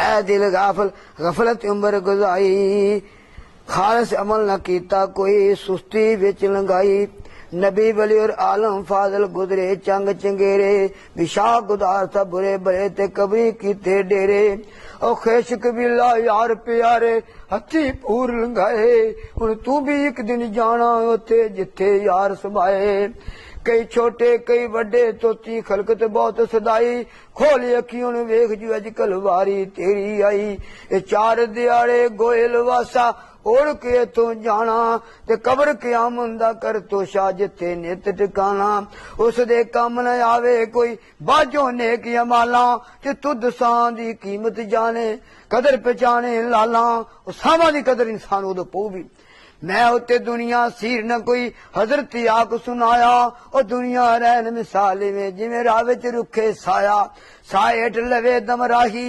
है दिल गाफिल गफलत उम्र गुजाई। खालस अमल न कीता कोई सुस्ती विच लंघाई। नबी वली और आलम फाजल गुजरे चंग चंगेरे। विशा गुदार था बुरे बड़े ते कबरी कीते डेरे। ओ खेश कबीला यार प्यारे हथी पूर लंघाए। हुण तू भी एक दिन जाना उथे जिथे यार समाए। कई छोटे कई वड्डे तोती खलकत बहुत सदाई। खोल अखियों वेख जो अजकल वारी तेरी आई। ए चार दिहाड़े गोयल वासा ओढ़ के तू जाना ते कबर क्यामत दा कर तो शाह जिथे नित टिकाना। उस दे कम न आवे कोई बाजो नेक अमाला ते तुद सां दी कीमत जाने कदर पहचाने लाला। सावां दी कदर इंसान उदो पऊ भी। मैं उत्ते दुनिया सीर न कोई हजरत आक सुनाया। और दुनिया रहन मिसाल में जिमें राह विच रुखे साया। साए हेठ लवे दम राही